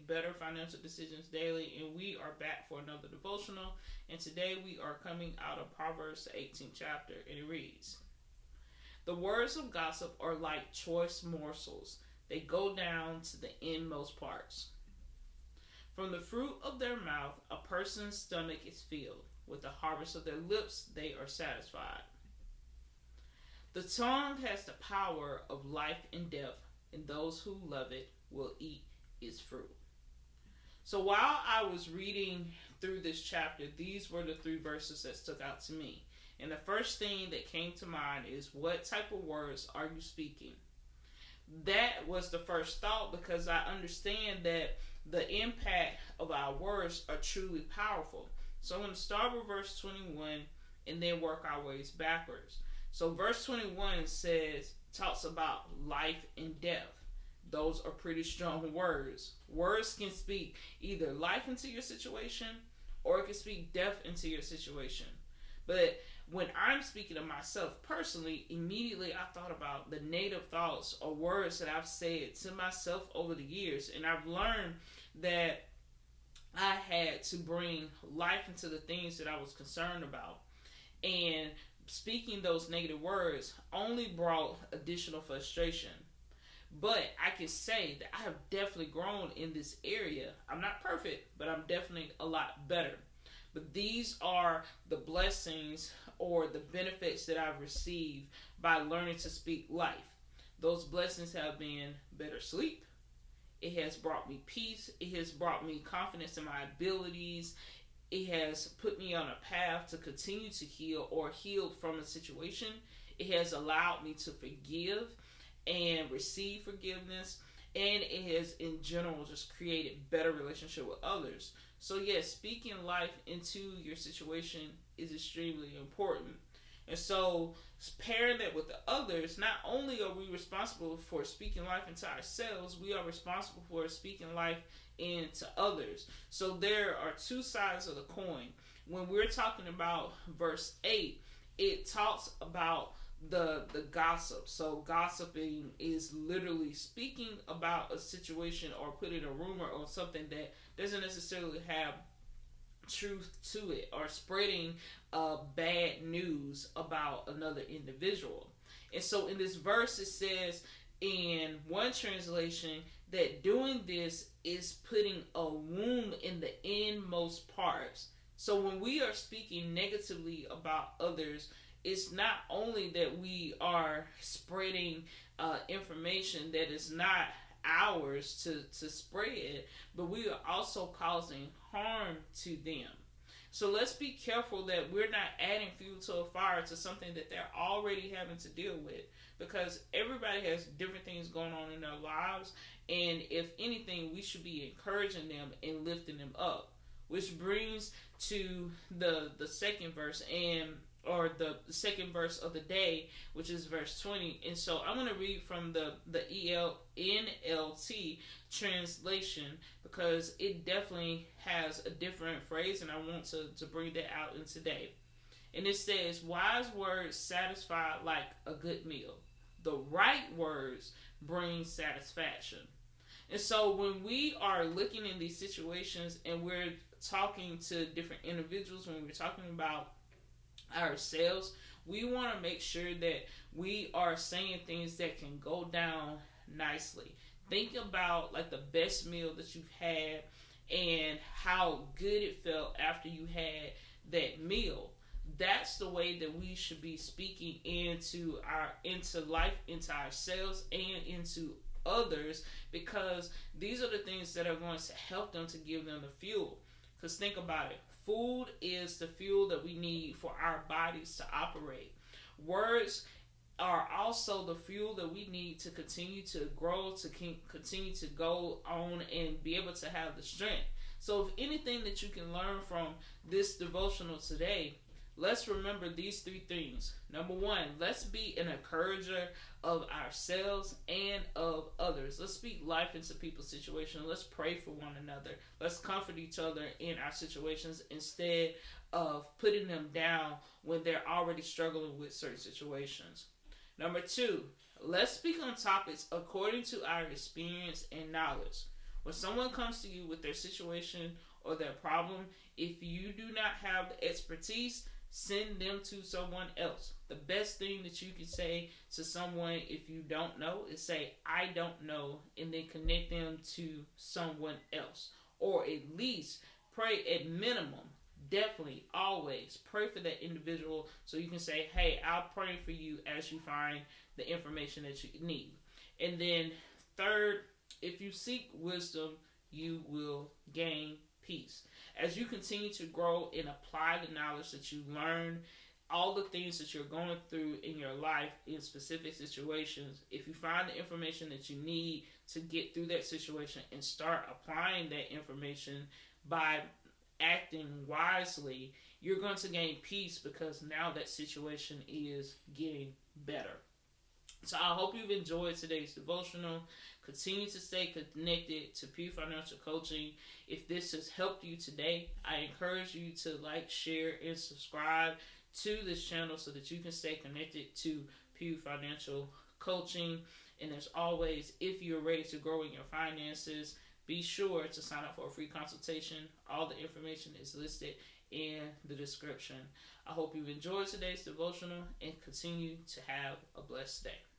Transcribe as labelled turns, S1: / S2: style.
S1: make better financial decisions daily. And we are back for another devotional. And today we are coming out of Proverbs, the 18th chapter. And it reads, "The words of gossip are like choice morsels. They go down to the inmost parts. From the fruit of their mouth, a person's stomach is filled. With the harvest of their lips, they are satisfied. The tongue has the power of life and death, and those who love it will eat its fruit." So while I was reading through this chapter, these were the three verses that stuck out to me. And the first thing that came to mind is, what type of words are you speaking? That was the first thought, because I understand that the impact of our words are truly powerful. So I'm going to start with verse 21 and then work our ways backwards. So verse 21 talks about life and death. Those are pretty strong words. Words can speak either life into your situation, or it can speak death into your situation. But when I'm speaking of myself personally, immediately I thought about the negative thoughts or words that I've said to myself over the years. And I've learned that I had to bring life into the things that I was concerned about. And speaking those negative words only brought additional frustration. But I can say that I have definitely grown in this area. I'm not perfect, but I'm definitely a lot better. But these are the blessings or the benefits that I've received by learning to speak life. Those blessings have been better sleep. It has brought me peace. It has brought me confidence in my abilities. It has put me on a path to continue to heal or heal from a situation. It has allowed me to forgive and receive forgiveness. And it has, in general, just created better relationship with others. So yes, speaking life into your situation is extremely important. And so pairing that with the others, not only are we responsible for speaking life into ourselves, we are responsible for speaking life into others. So there are two sides of the coin. When we're talking about verse 8, it talks about the gossip. So gossiping is literally speaking about a situation or putting a rumor on something that doesn't necessarily have truth to it, or spreading bad news about another individual. And so in this verse it says in one translation that doing this is putting a wound in the inmost parts. So when we are speaking negatively about others, it's not only that we are spreading information that is not ours to spread, but we are also causing harm to them. So let's be careful that we're not adding fuel to a fire to something that they're already having to deal with, because everybody has different things going on in their lives, and if anything, we should be encouraging them and lifting them up. Which brings to the second verse, or the second verse of the day, which is verse 20. And so I'm going to read from the NLT translation, because it definitely has a different phrase, and I want to bring that out in today. And it says, "Wise words satisfy like a good meal. The right words bring satisfaction." And so when we are looking in these situations and we're talking to different individuals, when we're talking about ourselves, we want to make sure that we are saying things that can go down nicely. Think about like the best meal that you've had and how good it felt after you had that meal. That's the way that we should be speaking into life, into ourselves, and into others, because these are the things that are going to help them, to give them the fuel. Because think about it. Food is the fuel that we need for our bodies to operate. Words are also the fuel that we need to continue to grow, to continue to go on and be able to have the strength. So if anything that you can learn from this devotional today, let's remember these three things. Number one, let's be an encourager of ourselves and of others. Let's speak life into people's situations. Let's pray for one another. Let's comfort each other in our situations instead of putting them down when they're already struggling with certain situations. Number two, let's speak on topics according to our experience and knowledge. When someone comes to you with their situation or their problem, if you do not have the expertise, send them to someone else. The best thing that you can say to someone if you don't know is say, I don't know, and then connect them to someone else. Or at least pray at minimum. Definitely, always pray for that individual so you can say, hey, I'll pray for you as you find the information that you need. And then third, if you seek wisdom, you will gain peace. As you continue to grow and apply the knowledge that you learn, all the things that you're going through in your life in specific situations, if you find the information that you need to get through that situation and start applying that information by acting wisely, you're going to gain peace because now that situation is getting better. So I hope you've enjoyed today's devotional. Continue to stay connected to Pew Financial Coaching. If this has helped you today, I encourage you to like, share, and subscribe to this channel so that you can stay connected to Pew Financial Coaching. And as always, if you're ready to grow in your finances, be sure to sign up for a free consultation. All the information is listed in the description. I hope you've enjoyed today's devotional and continue to have a blessed day.